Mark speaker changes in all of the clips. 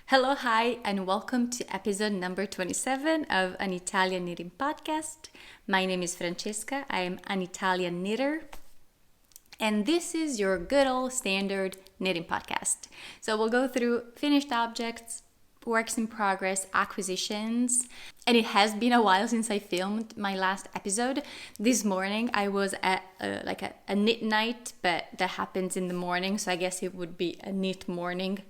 Speaker 1: Hello, hi, and welcome to episode number 27 of an Italian knitting podcast. My name is Francesca. I am an Italian knitter, and this is your good old standard knitting podcast. So we'll go through finished objects, works in progress, acquisitions, and it has been a while since I filmed my last episode. This morning I was at a knit night, but that happens in the morning, so I guess it would be a knit morning.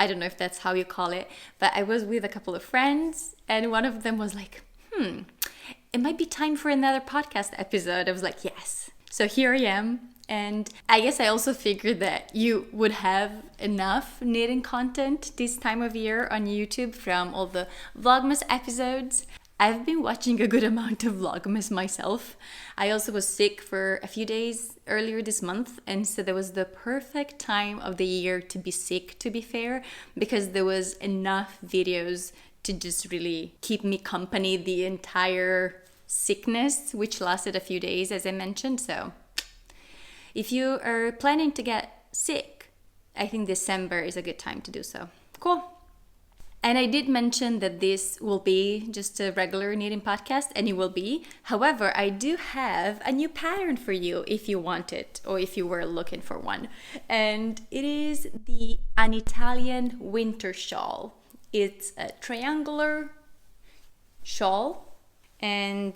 Speaker 1: I don't know if that's how you call it, but I was with a couple of friends and one of them was like, it might be time for another podcast episode. I was like, yes. So here I am. And I guess I also figured that you would have enough knitting content this time of year on YouTube from all the Vlogmas episodes. I've been watching a good amount of Vlogmas myself. I also was sick for a few days earlier this month, and so that was the perfect time of the year to be sick, to be fair, because there was enough videos to just really keep me company the entire sickness, which lasted a few days, as I mentioned. So if you are planning to get sick, I think December is a good time to do so. Cool. And I did mention that this will be just a regular knitting podcast, and it will be. However, I do have a new pattern for you if you want it or if you were looking for one. And it is an Italian Winter Shawl. It's a triangular shawl, and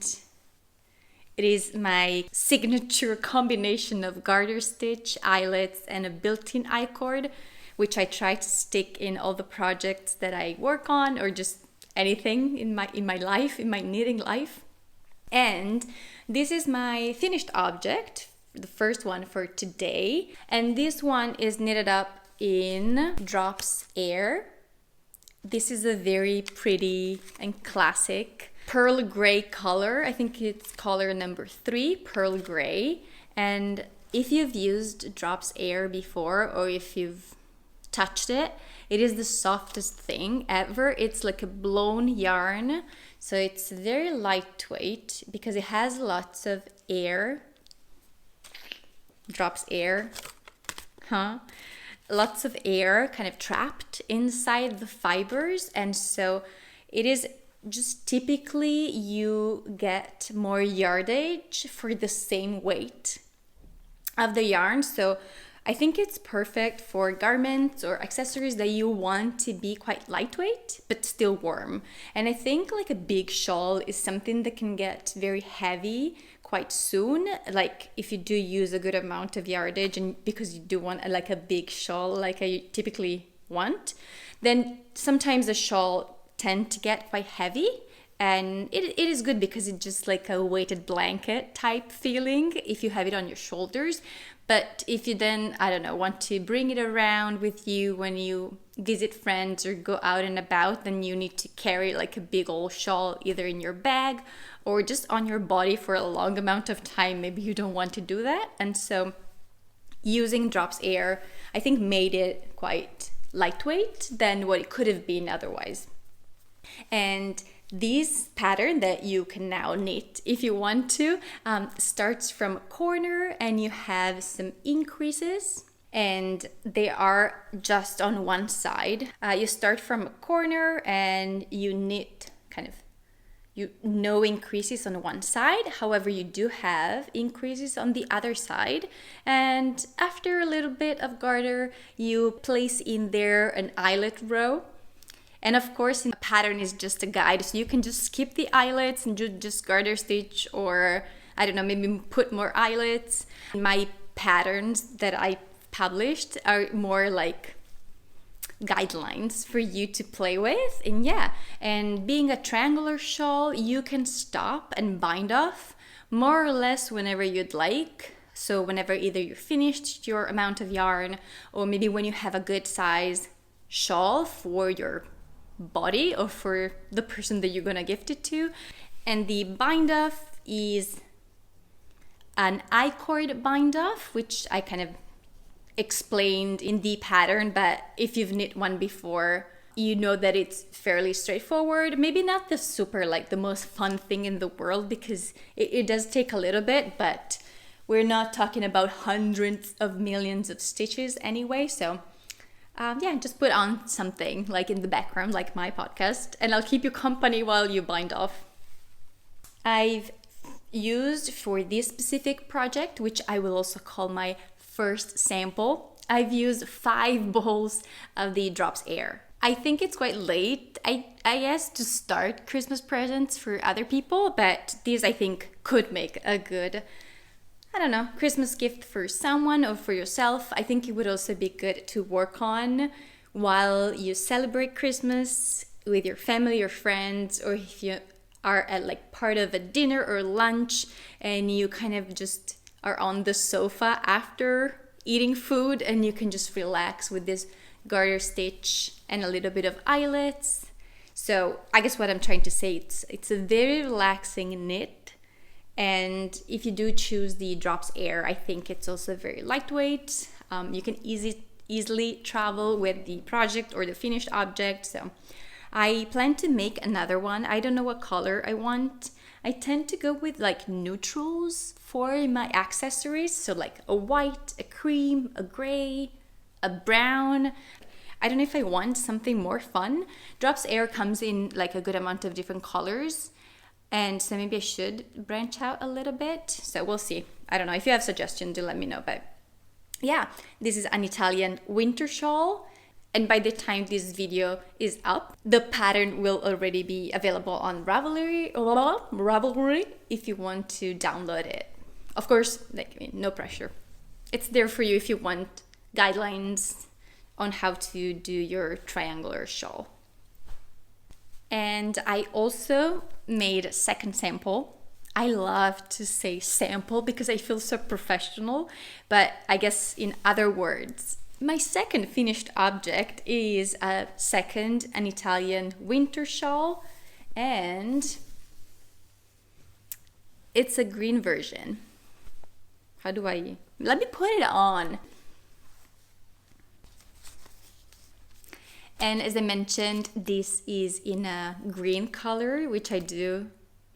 Speaker 1: it is my signature combination of garter stitch, eyelets, and a built-in I-cord, which I try to stick in all the projects that I work on, or just anything in my life, in my knitting life. And this is my finished object, the first one for today. And this one is knitted up in Drops Air. This is a very pretty and classic pearl gray color. I think it's color number 3, pearl gray. And if you've used Drops Air before, or if you've touched it, it is the softest thing ever. It's like a blown yarn, so it's very lightweight because it has lots of air. Drops air, lots of air kind of trapped inside the fibers, and so it is just typically you get more yardage for the same weight of the yarn. So I think it's perfect for garments or accessories that you want to be quite lightweight but still warm. And I think like a big shawl is something that can get very heavy quite soon. Like if you do use a good amount of yardage, and because you do want like a big shawl like I typically want, then sometimes a shawl tend to get quite heavy. And it is good because it's just like a weighted blanket type feeling if you have it on your shoulders. But if you then, I don't know, want to bring it around with you when you visit friends or go out and about, then you need to carry like a big old shawl either in your bag or just on your body for a long amount of time. Maybe you don't want to do that. And so using Drops Air, I think, made it quite lightweight than what it could have been otherwise. And this pattern that you can now knit if you want to starts from a corner, and you have some increases, and they are just on one side. You start from a corner and you knit no increases on one side. However, you do have increases on the other side, and after a little bit of garter you place in there an eyelet row. And of course, the pattern is just a guide, so you can just skip the eyelets and just garter stitch, or I don't know, maybe put more eyelets. My patterns that I published are more like guidelines for you to play with. And being a triangular shawl, you can stop and bind off more or less whenever you'd like. So whenever either you finished your amount of yarn, or maybe when you have a good size shawl for your body or for the person that you're gonna gift it to. And the bind off is an I-cord bind off, which I kind of explained in the pattern, but if you've knit one before, you know that it's fairly straightforward. Maybe not the super like the most fun thing in the world, because it does take a little bit, but we're not talking about hundreds of millions of stitches anyway, so Yeah, just put on something like in the background, like my podcast, and I'll keep you company while you bind off. I've used for this specific project, which I will also call my first sample, I've used 5 bowls of the Drops Air. I think it's quite late, I guess, to start Christmas presents for other people, but these I think could make a good, I don't know, Christmas gift for someone or for yourself. I think it would also be good to work on while you celebrate Christmas with your family or friends, or if you are at like part of a dinner or lunch and you kind of just are on the sofa after eating food and you can just relax with this garter stitch and a little bit of eyelets. So I guess what I'm trying to say, it's a very relaxing knit. And if you do choose the Drops Air, I think it's also very lightweight. You can easily travel with the project or the finished object. So I plan to make another one. I don't know what color I want. I tend to go with like neutrals for my accessories. So like a white, a cream, a gray, a brown. I don't know if I want something more fun. Drops Air comes in like a good amount of different colors. And so maybe I should branch out a little bit. So we'll see. I don't know. If you have suggestions, do let me know. But yeah, this is an Italian winter shawl. And by the time this video is up, the pattern will already be available on Ravelry if you want to download it. Of course, like, no pressure. It's there for you if you want guidelines on how to do your triangular shawl. And I also made a second sample. I love to say sample because I feel so professional, but I guess in other words, my second finished object is an Italian winter shawl, and it's a green version. Let me put it on. And as I mentioned, this is in a green color, which I do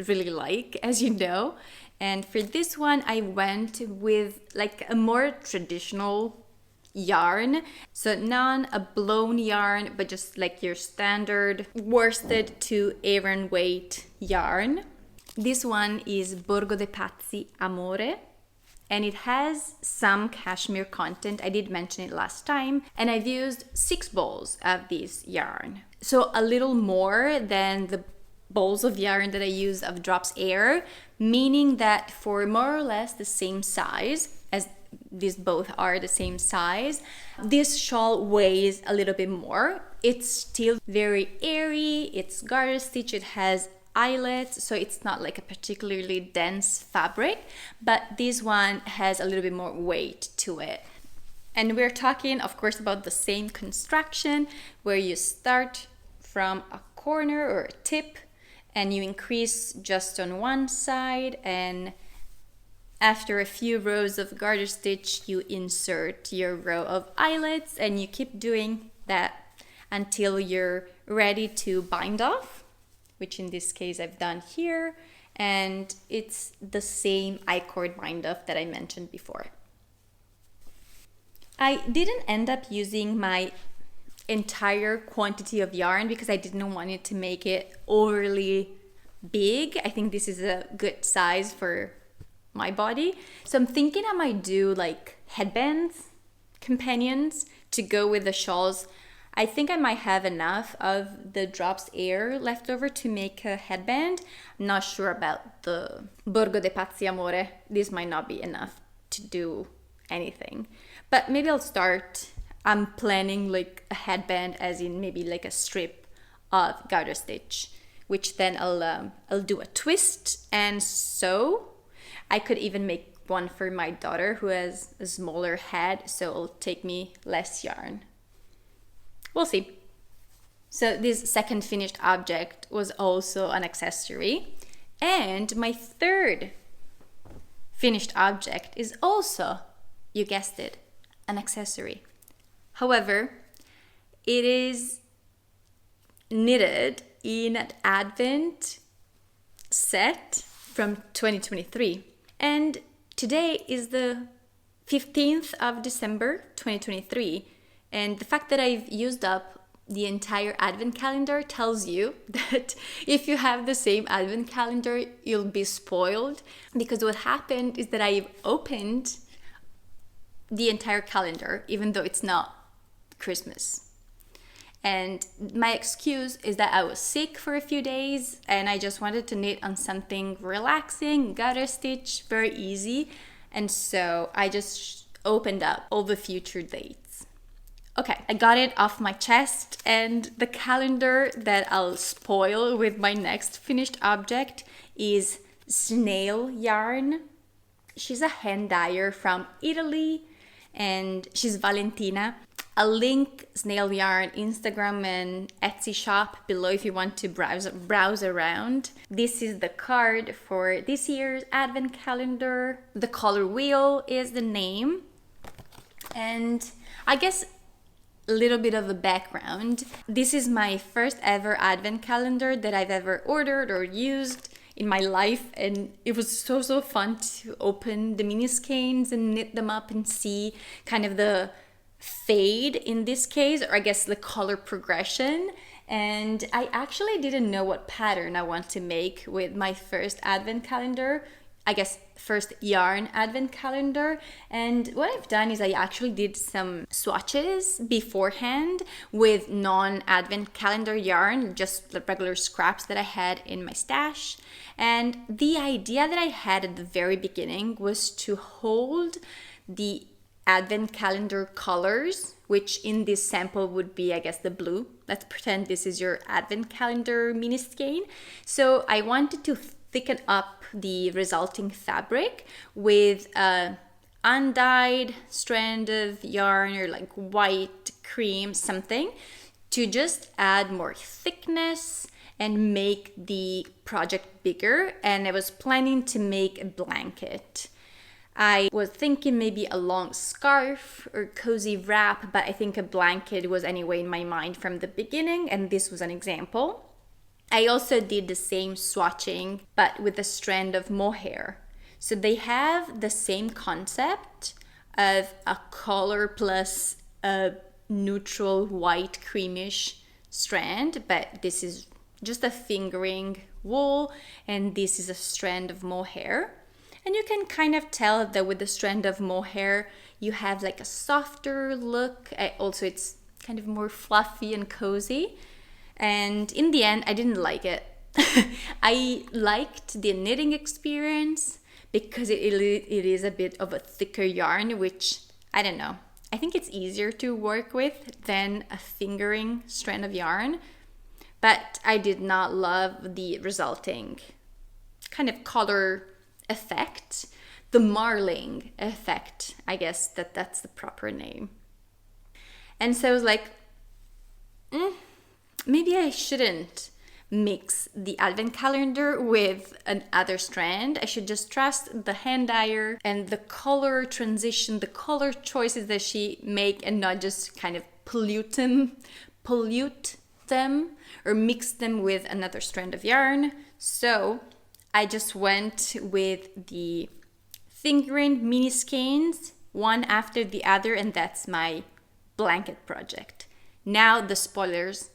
Speaker 1: really like, as you know. And for this one, I went with like a more traditional yarn. So not a blown yarn, but just like your standard worsted to Aran weight yarn. This one is Borgo dei Pazzi Amore. And it has some cashmere content. I did mention it last time. And I've used 6 balls of this yarn. So a little more than the balls of yarn that I use of Drops Air, meaning that for more or less the same size, as these both are the same size, this shawl weighs a little bit more. It's still very airy, it's garter stitch, it has eyelets, so it's not like a particularly dense fabric, but this one has a little bit more weight to it. And we're talking, of course, about the same construction where you start from a corner or a tip and you increase just on one side, and after a few rows of garter stitch you insert your row of eyelets, and you keep doing that until you're ready to bind off, which in this case I've done here, and it's the same I-cord bind off that I mentioned before. I didn't end up using my entire quantity of yarn because I didn't want it to make it overly big. I think this is a good size for my body. So I'm thinking I might do like headbands, companions to go with the shawls. I think I might have enough of the Drops Air left over to make a headband. I'm not sure about the Borgo dei Pazzi Amore. This might not be enough to do anything. But maybe I'll start. I'm planning like a headband, as in maybe like a strip of garter stitch, which then I'll do a twist and sew. I could even make one for my daughter who has a smaller head, so it'll take me less yarn. We'll see. So this second finished object was also an accessory. And my third finished object is also, you guessed it, an accessory. However, it is knitted in an Advent set from 2023. And today is the 15th of December 2023. And the fact that I've used up the entire advent calendar tells you that if you have the same advent calendar, you'll be spoiled. Because what happened is that I opened the entire calendar, even though it's not Christmas. And my excuse is that I was sick for a few days and I just wanted to knit on something relaxing, garter stitch, very easy. And so I just opened up all the future dates. Okay, I got it off my chest, and the calendar that I'll spoil with my next finished object is snail yarn. She's a hand dyer from Italy and she's Valentina. I'll link snail yarn Instagram and Etsy shop below if you want to browse around. This is the card for this year's advent calendar. The color wheel is the name. And I guess a little bit of a background. This is my first ever advent calendar that I've ever ordered or used in my life, and it was so fun to open the mini skeins and knit them up and see kind of the fade in this case, or I guess the color progression. And I actually didn't know what pattern I want to make with my first advent calendar, I guess first yarn advent calendar. And what I've done is I actually did some swatches beforehand with non-advent calendar yarn, just the regular scraps that I had in my stash. And the idea that I had at the very beginning was to hold the advent calendar colors, which in this sample would be, I guess, the blue. Let's pretend this is your advent calendar mini skein. So I wanted to thicken up the resulting fabric with a undyed strand of yarn, or like white cream something, to just add more thickness and make the project bigger. And I was planning to make a blanket. I was thinking maybe a long scarf or cozy wrap, but I think a blanket was anyway in my mind from the beginning, and this was an example. I also did the same swatching, but with a strand of mohair. So they have the same concept of a color plus a neutral white creamish strand, but this is just a fingering wool, and this is a strand of mohair. And you can kind of tell that with the strand of mohair, you have like a softer look. Also, it's kind of more fluffy and cozy. And in the end, I didn't like it. I liked the knitting experience because it is a bit of a thicker yarn, which, I don't know, I think it's easier to work with than a fingering strand of yarn. But I did not love the resulting kind of color effect, the marling effect, I guess that's the proper name. And so I was like, maybe I shouldn't mix the advent calendar with another strand. I should just trust the hand dyer and the color transition, the color choices that she make, and not just kind of pollute them or mix them with another strand of yarn. So I just went with the fingering mini skeins, one after the other, and that's my blanket project. Now the spoilers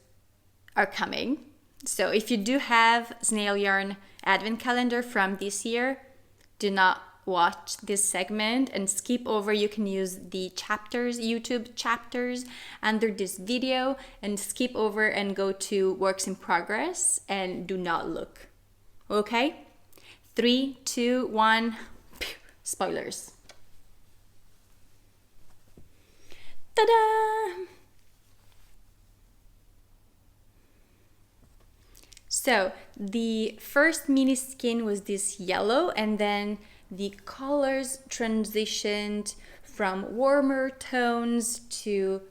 Speaker 1: are coming. So if you do have snail yarn advent calendar from this year, do not watch this segment and skip over. You can use the chapters, YouTube chapters under this video, and skip over and go to works in progress and do not look. Okay? 3, 2, 1, spoilers. Ta-da! So the first mini skein was this yellow, and then the colors transitioned from warmer tones to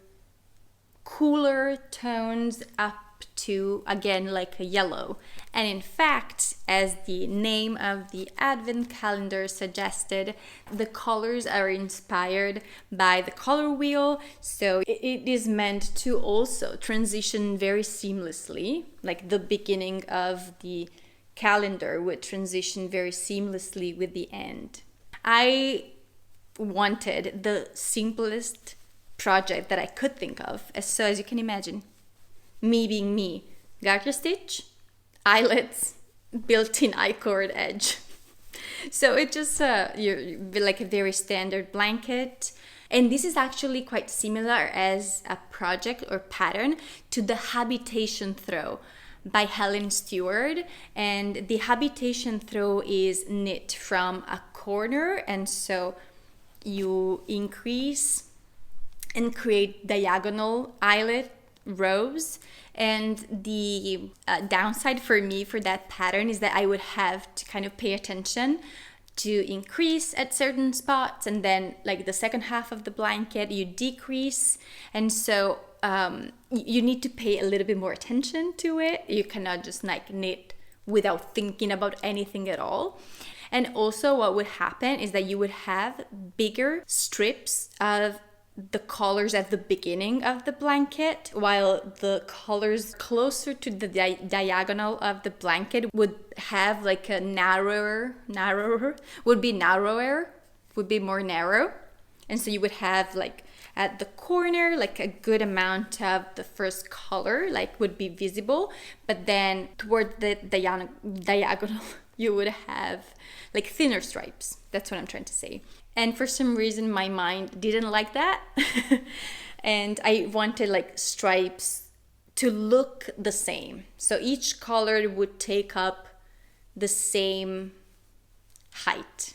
Speaker 1: cooler tones up to, again, like a yellow. And in fact, as the name of the advent calendar suggested, the colors are inspired by the color wheel. So it is meant to also transition very seamlessly, like the beginning of the calendar would transition very seamlessly with the end. I wanted the simplest project that I could think of. So as you can imagine, me being me, garter stitch, eyelets, built-in I-cord edge. So it just you're like a very standard blanket. And this is actually quite similar as a project or pattern to the Habitation throw by Helen Steward. And the Habitation throw is knit from a corner, and so you increase and create diagonal eyelet rows. And the downside for me for that pattern is that I would have to kind of pay attention to increase at certain spots, and then like the second half of the blanket you decrease, and so you need to pay a little bit more attention to it. You cannot just like knit without thinking about anything at all. And also what would happen is that you would have bigger strips of the colors at the beginning of the blanket, while the colors closer to the diagonal of the blanket would have like a would be more narrow. And so you would have like at the corner like a good amount of the first color like would be visible, but then toward the diagonal you would have like thinner stripes. That's what I'm trying to say. And for some reason my mind didn't like that. And I wanted like stripes to look the same, so each color would take up the same height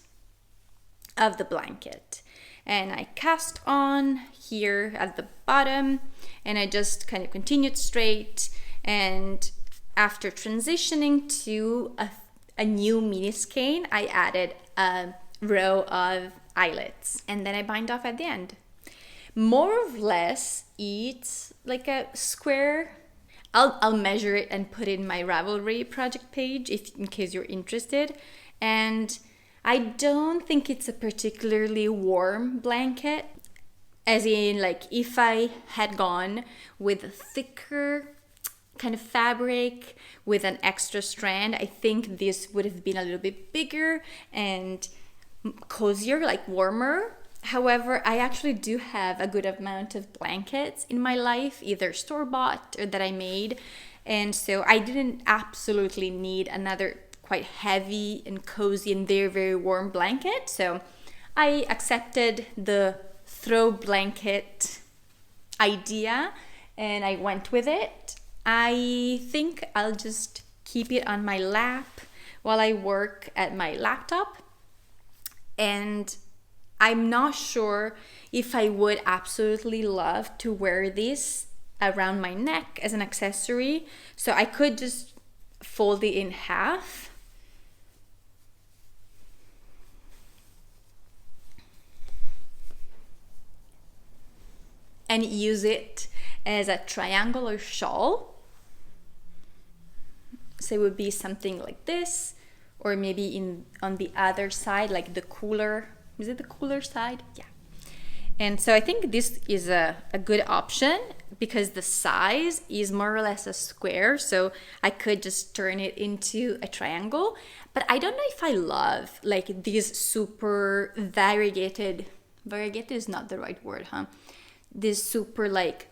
Speaker 1: of the blanket. And I cast on here at the bottom, and I just kind of continued straight. And after transitioning to a new mini skein, I added a row of eyelets, and then I bind off at the end. More or less it's like a square. I'll measure it and put it in my Ravelry project page in case you're interested. And I don't think it's a particularly warm blanket, as in like if I had gone with a thicker kind of fabric with an extra strand, I think this would have been a little bit bigger and cozier, like warmer. However, I actually do have a good amount of blankets in my life, either store-bought or that I made, and so I didn't absolutely need another quite heavy and cozy and very, very warm blanket. So I accepted the throw blanket idea and I went with it. I think I'll just keep it on my lap while I work at my laptop. And I'm not sure if I would absolutely love to wear this around my neck as an accessory. So I could just fold it in half. And use it as a triangular shawl. So it would be something like this, or maybe on the other side, like the cooler. Is it the cooler side? Yeah. And so I think this is a good option because the size is more or less a square. So I could just turn it into a triangle. But I don't know if I love like these super variegated is not the right word, huh? This super like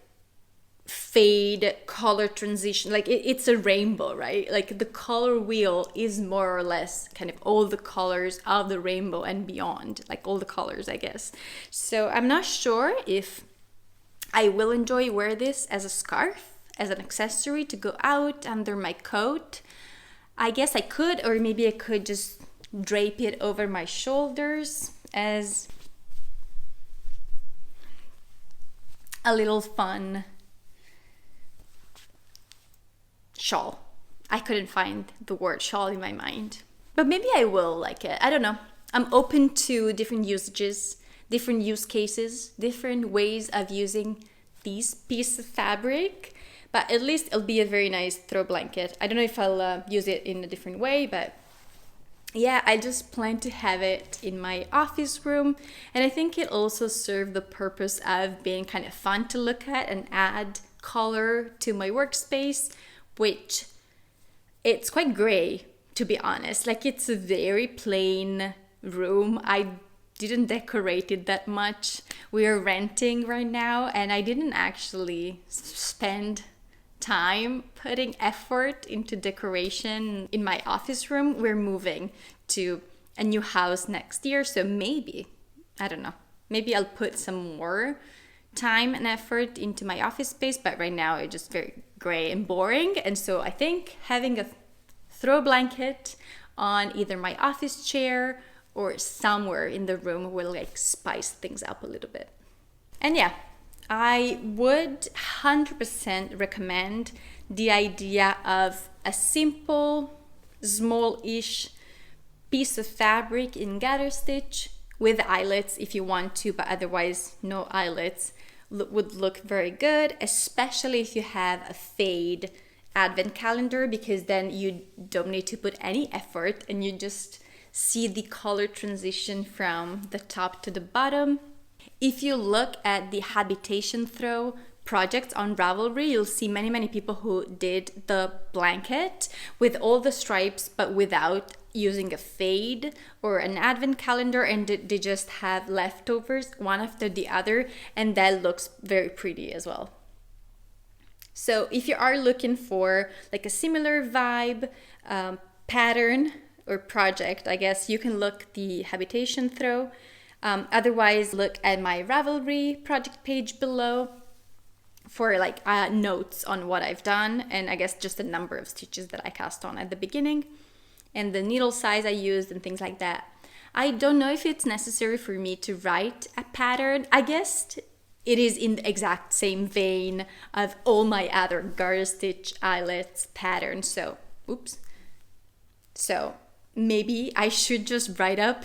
Speaker 1: fade color transition, like it's a rainbow, right? Like the color wheel is more or less kind of all the colors of the rainbow and beyond, like all the colors, I guess. So I'm not sure if I will enjoy wear this as a scarf, as an accessory to go out under my coat. I guess I could, or maybe I could just drape it over my shoulders as a little fun shawl. I couldn't find the word shawl in my mind, but maybe I will like it. I don't know. I'm open to different usages, different use cases, different ways of using these pieces of fabric, but at least it'll be a very nice throw blanket. I don't know if I'll use it in a different way, but yeah, I just plan to have it in my office room. And I think it also served the purpose of being kind of fun to look at and add color to my workspace, which it's quite gray, to be honest. Like it's a very plain room. I didn't decorate it that much. We are renting right now, and I didn't actually spend time putting effort into decoration in my office room. We're moving to a new house next year, so maybe, I don't know, maybe I'll put some more time and effort into my office space, but right now it's just very gray and boring. And so I think having a throw blanket on either my office chair or somewhere in the room will like spice things up a little bit. And yeah, I would 100% recommend the idea of a simple, small-ish piece of fabric in garter stitch with eyelets if you want to, but otherwise no eyelets would look very good, especially if you have a fade advent calendar, because then you don't need to put any effort and you just see the color transition from the top to the bottom. If you look at the Habitation throw projects on Ravelry, you'll see many people who did the blanket with all the stripes but without using a fade or an advent calendar, and they just have leftovers one after the other, and that looks very pretty as well. So if you are looking for like a similar vibe pattern or project, I guess you can look the Habitation throw. Otherwise, look at my Ravelry project page below for like notes on what I've done, and I guess just the number of stitches that I cast on at the beginning and the needle size I used and things like that. I don't know if it's necessary for me to write a pattern. I guess it is in the exact same vein of all my other garter stitch eyelets patterns. So, oops. So maybe I should just write up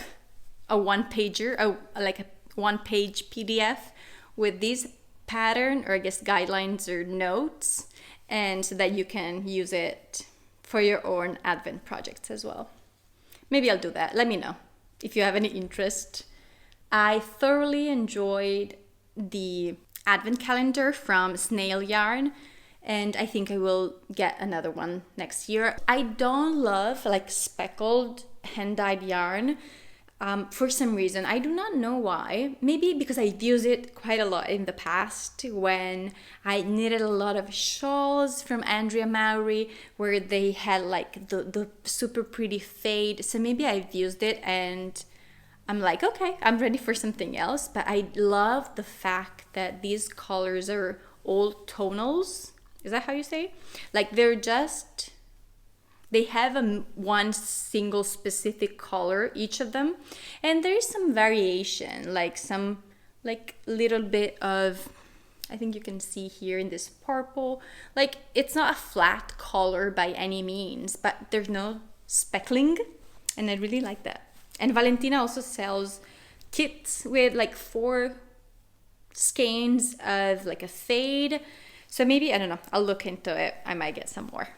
Speaker 1: a one-pager, like a one-page PDF with this pattern, or I guess guidelines or notes, and so that you can use it for your own advent projects as well. Maybe I'll do that. Let me know if you have any interest. I thoroughly enjoyed the advent calendar from Snail Yarn, and I think I will get another one next year. I don't love like speckled hand-dyed yarn for some reason. I do not know why. Maybe because I've used it quite a lot in the past when I knitted a lot of shawls from Andrea Mowry where they had like the super pretty fade. So maybe I've used it and I'm like, okay, I'm ready for something else. But I love the fact that these colors are all tonals. Is that how you say? Like they have one single specific color, each of them. And there is some variation, like some little bit of, I think you can see here in this purple, like it's not a flat color by any means, but there's no speckling. And I really like that. And Valentina also sells kits with like 4 skeins of like a fade. So maybe, I don't know, I'll look into it. I might get some more.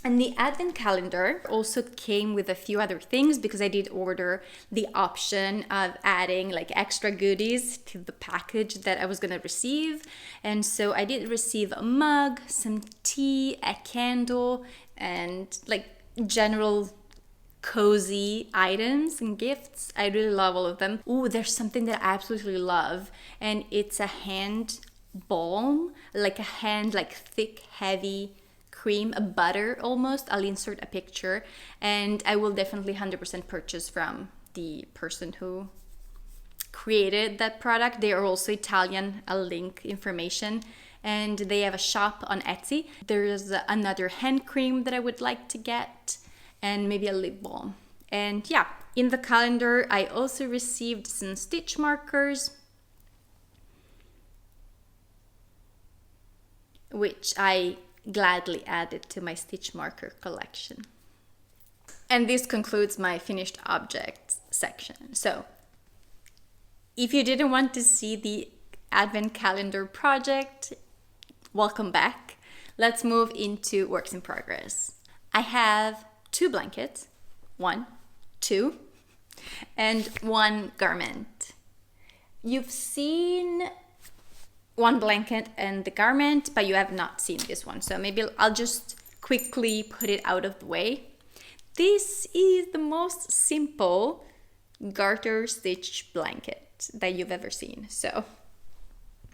Speaker 1: And the advent calendar also came with a few other things because I did order the option of adding like extra goodies to the package that I was going to receive. And so I did receive a mug, some tea, a candle, and like general cozy items and gifts. I really love all of them. Ooh, there's something that I absolutely love, and it's a hand balm, like a hand, like thick, heavy cream, a butter almost. I'll insert a picture, and I will definitely 100% purchase from the person who created that product. They are also Italian. I'll link information, and they have a shop on Etsy. There's another hand cream that I would like to get, and maybe a lip balm. And yeah, in the calendar I also received some stitch markers, which I gladly added to my stitch marker collection. And this concludes my finished objects section. So if you didn't want to see the advent calendar project, welcome back. Let's move into works in progress. I have 2 blankets, 1, 2, and 1 garment. You've seen one blanket and the garment, but you have not seen this one. So maybe I'll just quickly put it out of the way. This is the most simple garter stitch blanket that you've ever seen. So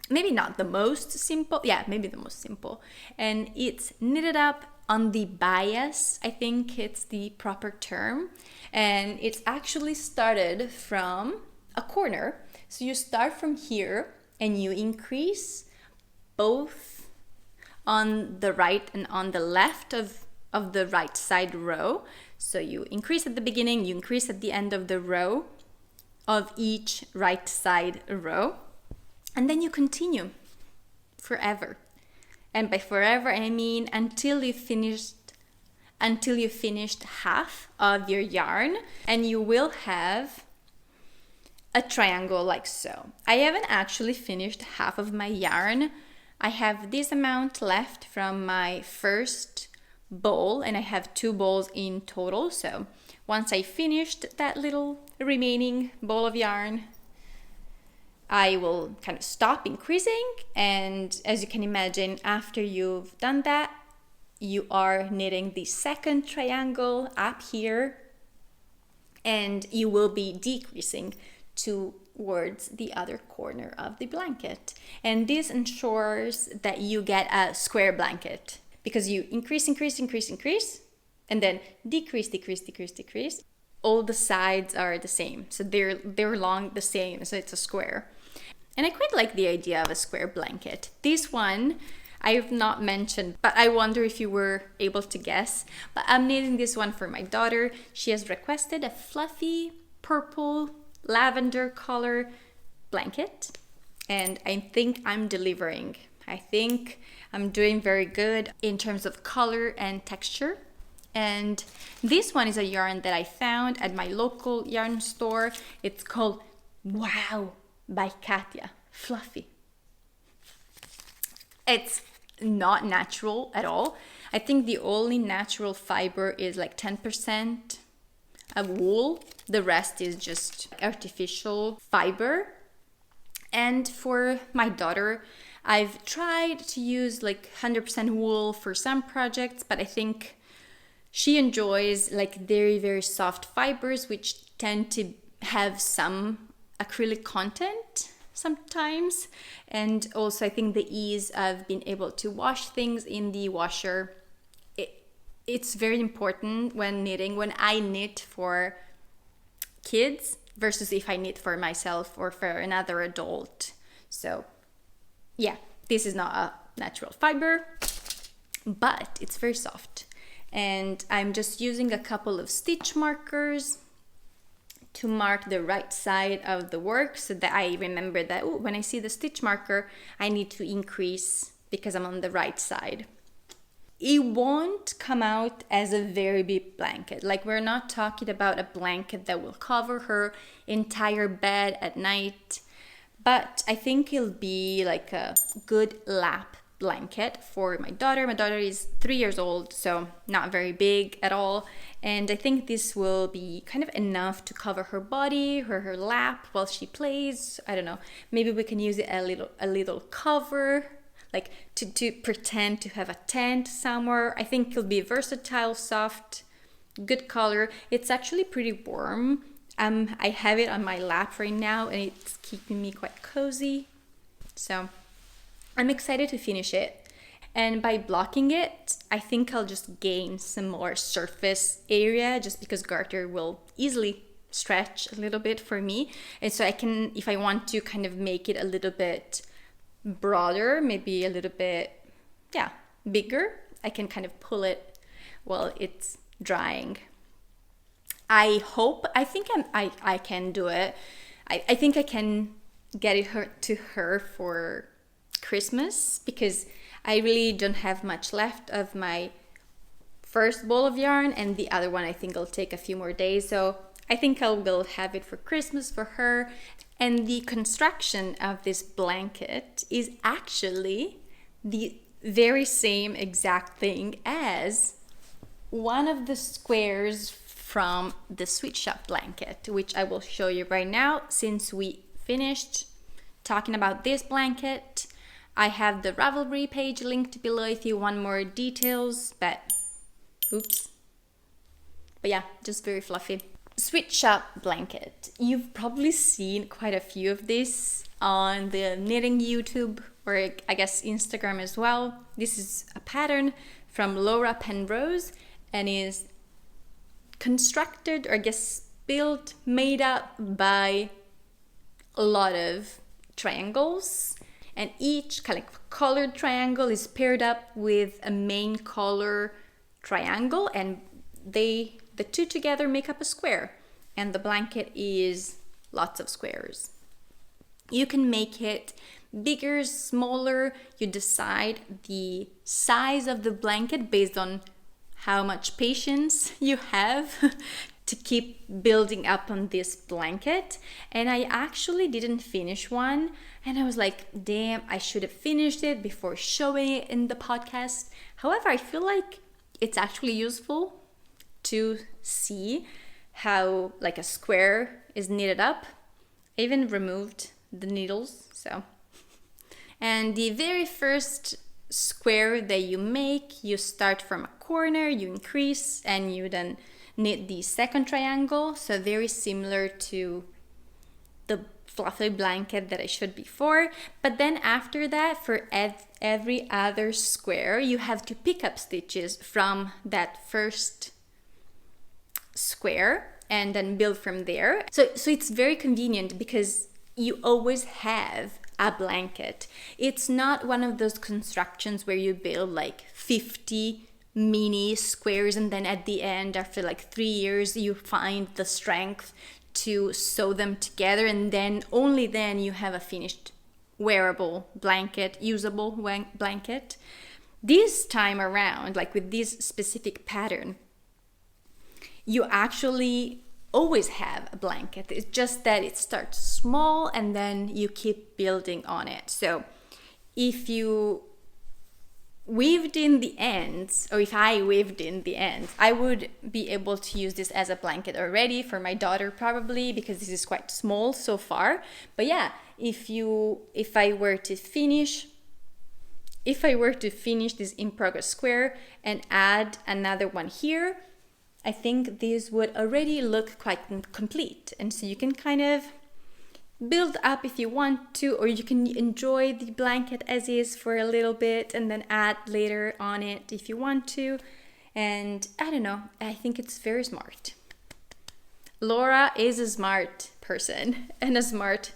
Speaker 1: maybe not the most simple, yeah, maybe the most simple. And it's knitted up on the bias, I think it's the proper term. And it's actually started from a corner. So you start from here and you increase both on the right and on the left of the right side row. So you increase at the beginning, you increase at the end of the row of each right side row, and then you continue forever. And by forever, I mean until you finished half of your yarn, and you will have a triangle like so. I haven't actually finished half of my yarn. I have this amount left from my first bowl, and I have 2 bowls in total. So once I finished that little remaining bowl of yarn, I will kind of stop increasing, and as you can imagine, after you've done that, you are knitting the second triangle up here, and you will be decreasing towards the other corner of the blanket. And this ensures that you get a square blanket, because you increase, and then decrease. All the sides are the same, so they're long the same, so it's a square. And I quite like the idea of a square blanket. This one I have not mentioned, but I wonder if you were able to guess. But I'm knitting this one for my daughter. She has requested a fluffy purple lavender color blanket, and I think I'm delivering. I think I'm doing very good in terms of color and texture. And this one is a yarn that I found at my local yarn store. It's called Wow by Katia Fluffy. It's not natural at all. I think the only natural fiber is like 10% of wool. The rest is just artificial fiber. And for my daughter, I've tried to use like 100% wool for some projects, but I think she enjoys like very, very soft fibers, which tend to have some acrylic content sometimes. And also I think the ease of being able to wash things in the washer, it's very important when knitting, when I knit for kids versus if I knit for myself or for another adult. So yeah, this is not a natural fiber, but it's very soft. And I'm just using a couple of stitch markers to mark the right side of the work, so that I remember that when I see the stitch marker, I need to increase because I'm on the right side. It won't come out as a very big blanket. Like, we're not talking about a blanket that will cover her entire bed at night, but I think it'll be like a good lap blanket for my daughter. My daughter is 3 years old, so not very big at all. And I think this will be kind of enough to cover her body, her lap while she plays. I don't know. Maybe we can use it a little cover, like to pretend to have a tent somewhere. I think it'll be versatile, soft, good color. It's actually pretty warm. I have it on my lap right now, and it's keeping me quite cozy. So I'm excited to finish it. And by blocking it, I think I'll just gain some more surface area, just because garter will easily stretch a little bit for me. And so I can, if I want to kind of make it a little bit broader, maybe a little bit, bigger, I can kind of pull it while it's drying. I think I can do it. I think I can get it to her for Christmas, because I really don't have much left of my first bowl of yarn, and the other one I think will take a few more days. So I think I will have it for Christmas for her. And the construction of this blanket is actually the very same exact thing as one of the squares from the Sweet Shop blanket, which I will show you right now. Since we finished talking about this blanket, I have the Ravelry page linked below if you want more details, but yeah, just very fluffy. Sweet shop blanket. You've probably seen quite a few of this on the knitting YouTube or I guess Instagram as well. This is a pattern from Laura Penrose and is constructed, or I guess built, made up by a lot of triangles, and each kind of colored triangle is paired up with a main color triangle, and the two together make up a square, and the blanket is lots of squares. You can make it bigger, smaller. You decide the size of the blanket based on how much patience you have to keep building up on this blanket. And I actually didn't finish one, and I was like, damn, I should have finished it before showing it in the podcast. However, I feel like it's actually useful to see how like a square is knitted up. I even removed the needles, so. And the very first square that you make, you start from a corner, you increase, and you then knit the second triangle. So very similar to the fluffy blanket that I showed before. But then after that, for every other square, you have to pick up stitches from that first square and then build from there. So it's very convenient because you always have a blanket. It's not one of those constructions where you build like 50 mini squares and then at the end, after like 3 years, you find the strength to sew them together, and then only then you have a finished wearable blanket, usable blanket. This time around, like with this specific pattern, you actually always have a blanket. It's just that it starts small and then you keep building on it. So if you weaved in the ends, or if I weaved in the ends, I would be able to use this as a blanket already for my daughter, probably, because this is quite small so far. But yeah, if I were to finish this in progress square and add another one here, I think this would already look quite complete. And so you can kind of build up if you want to, or you can enjoy the blanket as is for a little bit and then add later on it if you want to. And I don't know, I think it's very smart. Laura is a smart person and a smart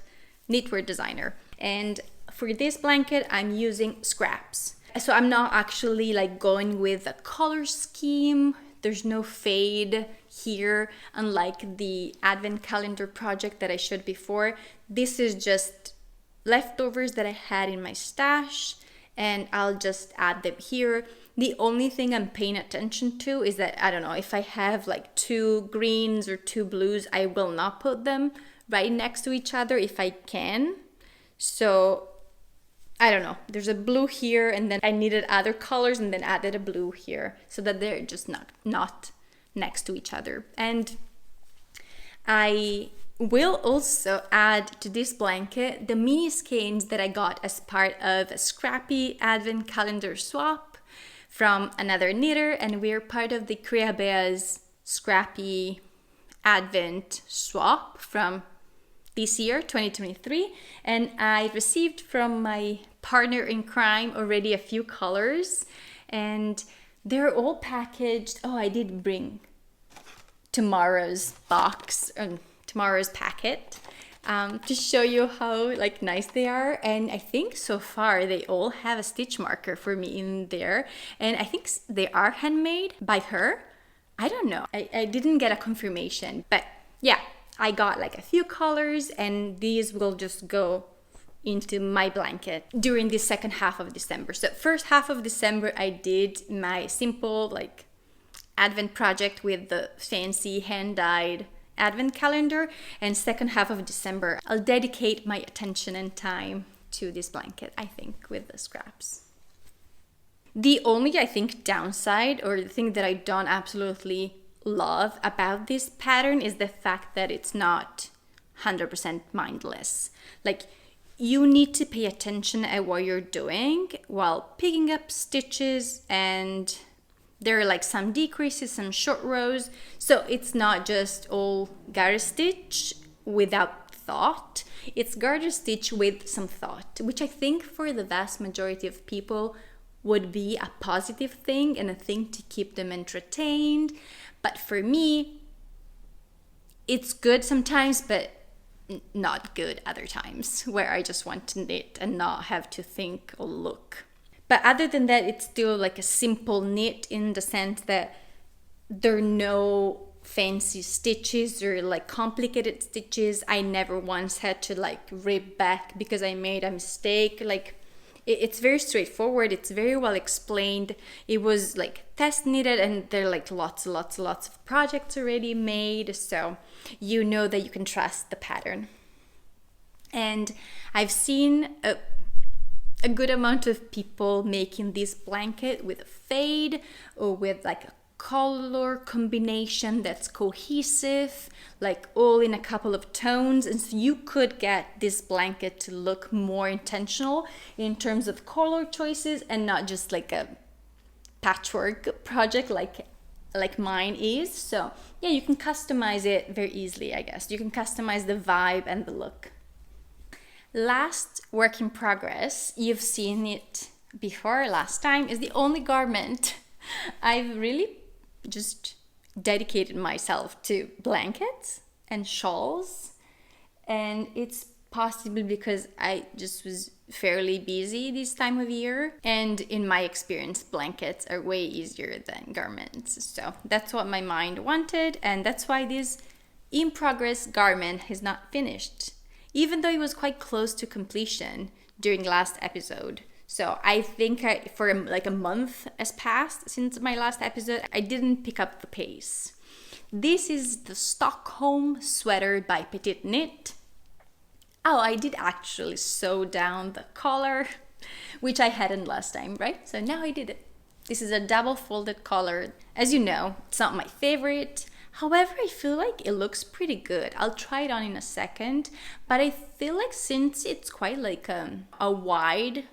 Speaker 1: knitwear designer. And for this blanket, I'm using scraps. So I'm not actually like going with a color scheme. There's no fade here, unlike the advent calendar project that I showed before. This is just leftovers that I had in my stash, and I'll just add them here. The only thing I'm paying attention to is that, I don't know, if I have like 2 greens or 2 blues, I will not put them right next to each other if I can. So I don't know, there's a blue here, and then I needed other colors and then added a blue here so that they're just not next to each other. And I will also add to this blanket the mini skeins that I got as part of a scrappy advent calendar swap from another knitter, and we're part of the Creabea's scrappy advent swap from this year, 2023, and I received from my partner in crime already a few colors, and they're all packaged. Oh, I did bring tomorrow's box and tomorrow's packet to show you how like nice they are. And I think so far they all have a stitch marker for me in there, and I think they are handmade by her. I don't know, I didn't get a confirmation, but yeah, I got like a few colors, and these will just go into my blanket during the second half of December. So first half of December, I did my simple like advent project with the fancy hand-dyed advent calendar, and second half of December, I'll dedicate my attention and time to this blanket, I think, with the scraps. The only, I think, downside, or the thing that I don't absolutely love about this pattern, is the fact that it's not 100% mindless. Like, you need to pay attention at what you're doing while picking up stitches and There are like some decreases, some short rows. So it's not just all garter stitch without thought. It's garter stitch with some thought, which I think for the vast majority of people would be a positive thing and a thing to keep them entertained. But for me, it's good sometimes, but not good other times, where I just want to knit and not have to think or look. But other than that, it's still like a simple knit in the sense that there are no fancy stitches or like complicated stitches. I never once had to like rip back because I made a mistake. Like it's very straightforward. It's very well explained. It was like test knitted, and there are like lots of projects already made. So you know that you can trust the pattern. And I've seen a good amount of people making this blanket with a fade or with like a color combination that's cohesive, like all in a couple of tones. And so you could get this blanket to look more intentional in terms of color choices and not just like a patchwork project like mine is. So yeah, you can customize it very easily, I guess. You can customize the vibe and the look. Last work in progress, you've seen it before last time, is the only garment I've really just dedicated myself to blankets and shawls. And it's possibly because I just was fairly busy this time of year. And in my experience, blankets are way easier than garments. So that's what my mind wanted. And that's why this in progress garment is not finished, even though it was quite close to completion during last episode. So I think for like a month has passed since my last episode, I didn't pick up the pace. This is the Stockholm Sweater by PetiteKnit. Oh, I did actually sew down the collar, which I hadn't last time, right? So now I did it. This is a double folded collar. As you know, it's not my favorite. However, I feel like it looks pretty good. I'll try it on in a second, but I feel like since it's quite like a wide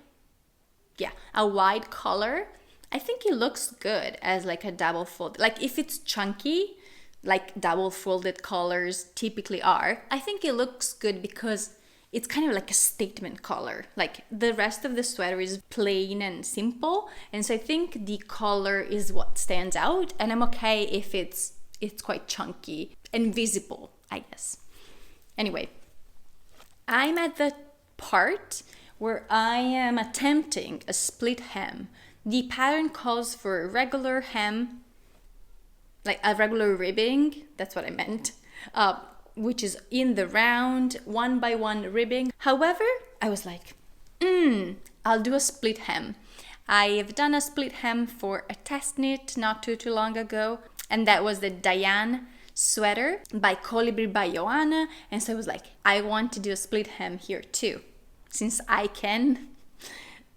Speaker 1: collar, I think it looks good as like a double fold. Like if it's chunky, like double folded collars typically are, I think it looks good because it's kind of like a statement collar. Like the rest of the sweater is plain and simple, and so I think the collar is what stands out, and I'm okay if it's quite chunky and visible, I guess. Anyway, I'm at the part where I am attempting a split hem. The pattern calls for a regular hem, like a regular ribbing, that's what I meant, which is in the round, 1 by 1 ribbing. However, I was like, I'll do a split hem. I have done a split hem for a test knit not too long ago, and that was the Diane sweater by Colibri by Joanna. And so I was like, I want to do a split hem here too, since I can.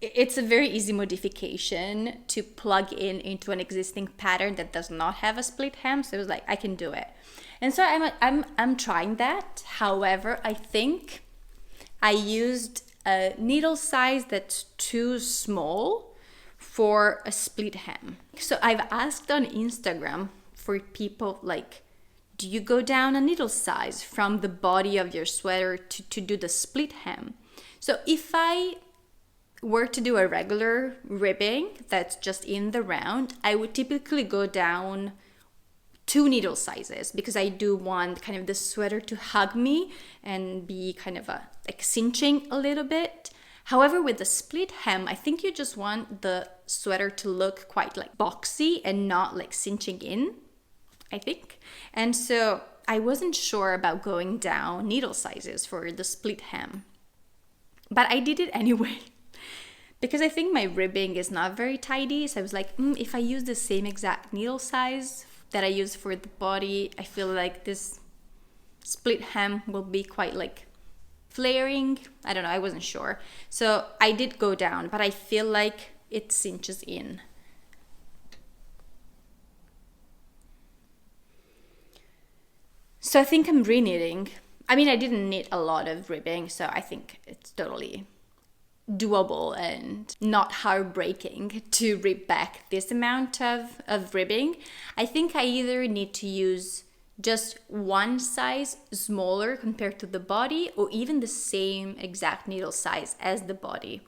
Speaker 1: It's a very easy modification to plug into an existing pattern that does not have a split hem. So I was like, I can do it. And so I'm trying that. However, I think I used a needle size that's too small for a split hem. So I've asked on Instagram for people like, do you go down a needle size from the body of your sweater to do the split hem? So if I were to do a regular ribbing that's just in the round, I would typically go down 2 needle sizes because I do want kind of the sweater to hug me and be kind of like cinching a little bit. However, with the split hem, I think you just want the sweater to look quite like boxy and not like cinching in, I think. And so I wasn't sure about going down needle sizes for the split hem, but I did it anyway because I think my ribbing is not very tidy. So I was like, if I use the same exact needle size that I use for the body, I feel like this split hem will be quite like flaring. I don't know, I wasn't sure. So I did go down, but I feel like it cinches in. So I think I'm re-knitting. I mean, I didn't knit a lot of ribbing, so I think it's totally doable and not heartbreaking to rib back this amount of ribbing. I think I either need to use just one size smaller compared to the body, or even the same exact needle size as the body.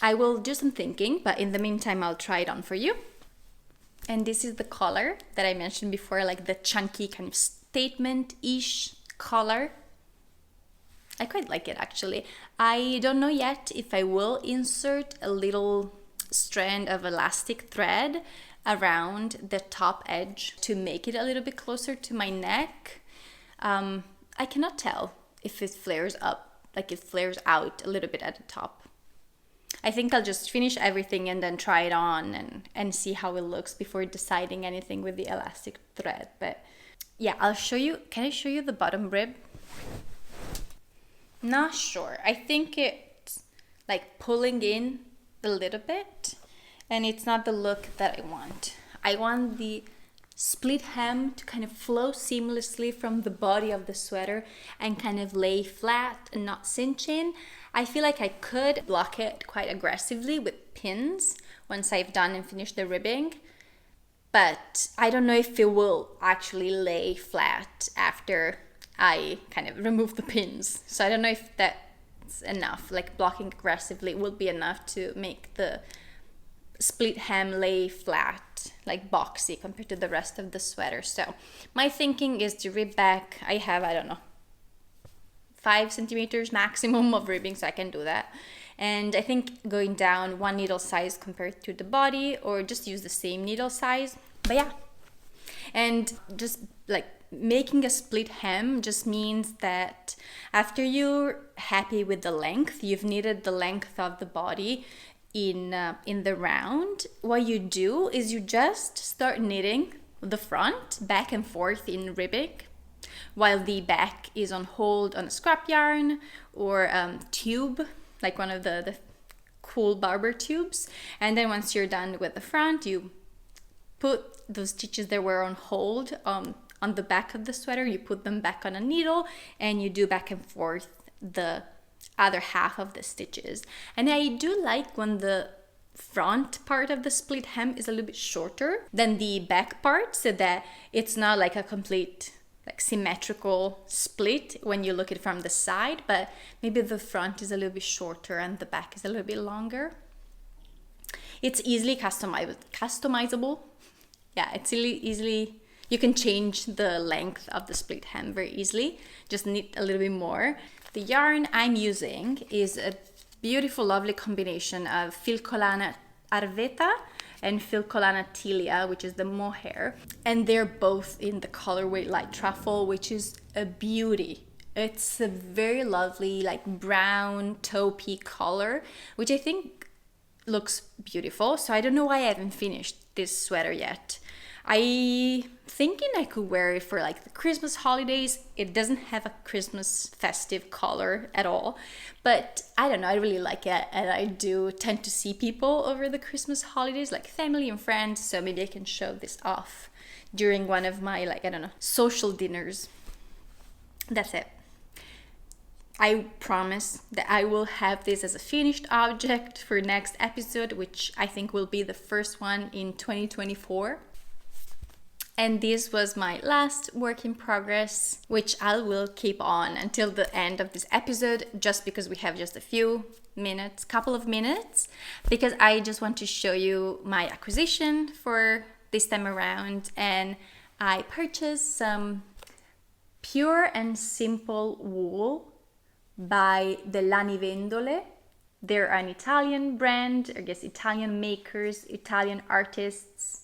Speaker 1: I will do some thinking, but in the meantime I'll try it on for you. And this is the color that I mentioned before, like the chunky kind of statement-ish color. I quite like it actually. I don't know yet if I will insert a little strand of elastic thread around the top edge to make it a little bit closer to my neck. I cannot tell if it flares up, like it flares out a little bit at the top. I think I'll just finish everything and then try it on and see how it looks before deciding anything with the elastic thread. But yeah, I'll show you. Can I show you the bottom rib? Not sure. I think it's like pulling in a little bit, and it's not the look that I want. I want the split hem to kind of flow seamlessly from the body of the sweater and kind of lay flat and not cinch in. I feel like I could block it quite aggressively with pins once I've done and finished the ribbing, but I don't know if it will actually lay flat after I kind of remove the pins. So I don't know if that's enough, like blocking aggressively will be enough to make the split hem lay flat, like boxy compared to the rest of the sweater. So my thinking is to rib back. I have, I don't know, 5 centimeters maximum of ribbing, so I can do that. And I think going down 1 needle size compared to the body, or just use the same needle size. But yeah, and just like making a split hem just means that after you're happy with the length, you've knitted the length of the body in the round, what you do is you just start knitting the front back and forth in ribbing while the back is on hold on a scrap yarn or tube, like one of the cool barber tubes. And then once you're done with the front, you put those stitches that were on hold on the back of the sweater, you put them back on a needle, and you do back and forth the other half of the stitches. And I do like when the front part of the split hem is a little bit shorter than the back part, so that it's not like a complete like symmetrical split when you look at it from the side, but maybe the front is a little bit shorter and the back is a little bit longer. It's easily customizable. Yeah, it's easily, you can change the length of the split hem very easily. Just knit a little bit more. The yarn I'm using is a beautiful, lovely combination of Filcolana Arwetta and Filcolana Tilia, which is the mohair. And they're both in the colorway light truffle, which is a beauty. It's a very lovely, like brown taupey color, which I think looks beautiful. So I don't know why I haven't finished this sweater yet. I thinking I could wear it for like the Christmas holidays. It doesn't have a Christmas festive color at all, but I don't know, I really like it, and I do tend to see people over the Christmas holidays, like family and friends, so maybe I can show this off during one of my, like, I don't know, social dinners. That's it. I promise that I will have this as a finished object for next episode, which I think will be the first one in 2024. And this was my last work in progress, which I will keep on until the end of this episode, just because we have just a few minutes, couple of minutes, because I just want to show you my acquisition for this time around. And I purchased some pure and simple wool by the Vendole. They're an Italian brand, I guess Italian makers, Italian artists.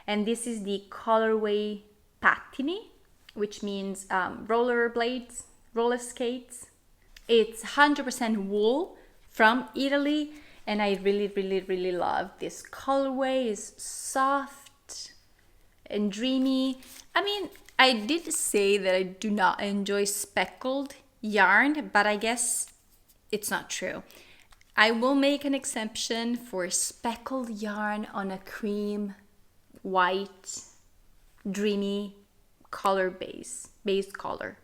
Speaker 1: And this is the colorway pattini, which means roller blades, roller skates. It's 100% wool from Italy, and I really, really, really love this colorway. It's soft and dreamy. I mean, I did say that I do not enjoy speckled yarn, but I guess it's not true. I will make an exception for speckled yarn on a cream white dreamy color base color.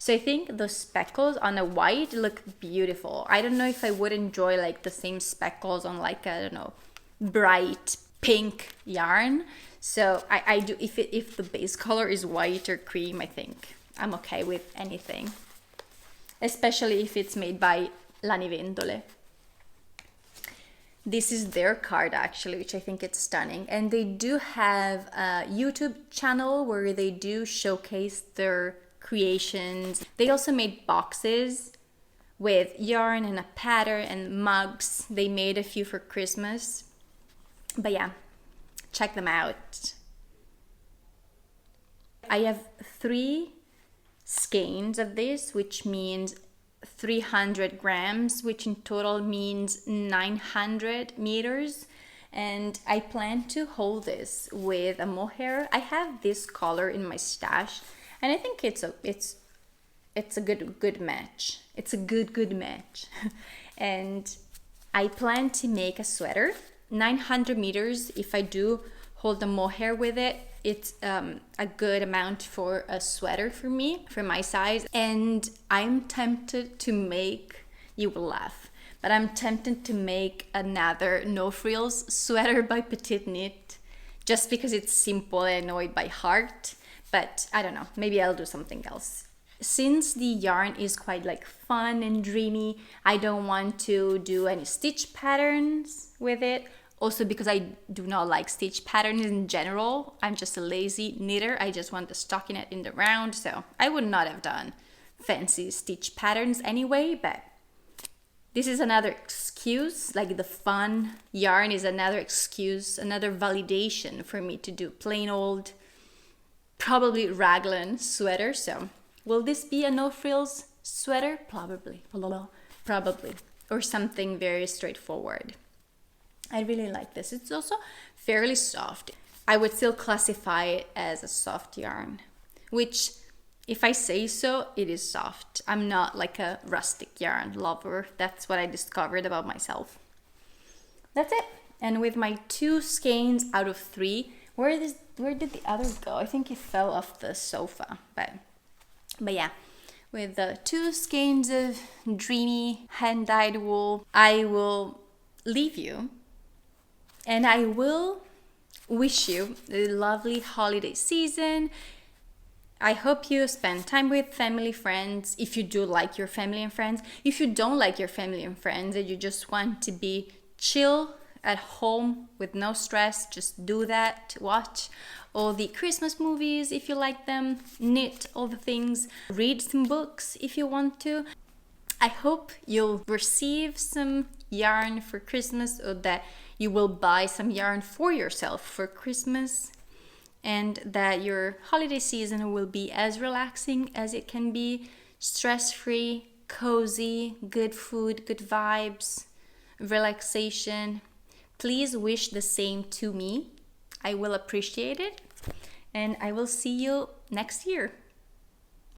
Speaker 1: So I think those speckles on the white look beautiful. I don't know if I would enjoy like the same speckles on like, I don't know, bright pink yarn. So I do, if the base color is white or cream, I think I'm okay with anything. Especially if it's made by Lanivendole. This is their card actually, which I think it's stunning. And they do have a YouTube channel where they do showcase their creations. They also made boxes with yarn and a pattern and mugs. They made a few for Christmas. But yeah, check them out. I have 3 skeins of this, which means 300 grams, which in total means 900 meters. And I plan to hold this with a mohair. I have this color in my stash, and I think it's a good match. It's a good match. And I plan to make a sweater, 900 meters. If I do hold the mohair with it, it's a good amount for a sweater for me, for my size. And I'm tempted to make, you will laugh, but I'm tempted to make another no frills sweater by PetiteKnit, just because it's simple and I know it by heart. But I don't know, maybe I'll do something else. Since the yarn is quite like fun and dreamy, I don't want to do any stitch patterns with it. Also because I do not like stitch patterns in general. I'm just a lazy knitter. I just want the stockinette in the round. So I would not have done fancy stitch patterns anyway, but this is another excuse. Like the fun yarn is another excuse, another validation for me to do plain old, probably raglan sweater. So will this be a no frills sweater? Probably. Or something very straightforward. I really like this. It's also fairly soft. I would still classify it as a soft yarn, which, if I say so, it is soft. I'm not like a rustic yarn lover. That's what I discovered about myself. That's it. And with my 2 skeins out of 3, where did the other go? I think it fell off the sofa. But yeah, with the 2 skeins of dreamy hand-dyed wool, I will leave you. And I will wish you a lovely holiday season. I hope you spend time with family, friends, if you do like your family and friends. If you don't like your family and friends and you just want to be chill at home with no stress, just do that. Watch all the Christmas movies if you like them. Knit all the things. Read some books if you want to. I hope you'll receive some yarn for Christmas, or that you will buy some yarn for yourself for Christmas, and that your holiday season will be as relaxing as it can be, stress-free, cozy, good food, good vibes, relaxation. Please wish the same to me. I will appreciate it, and I will see you next year.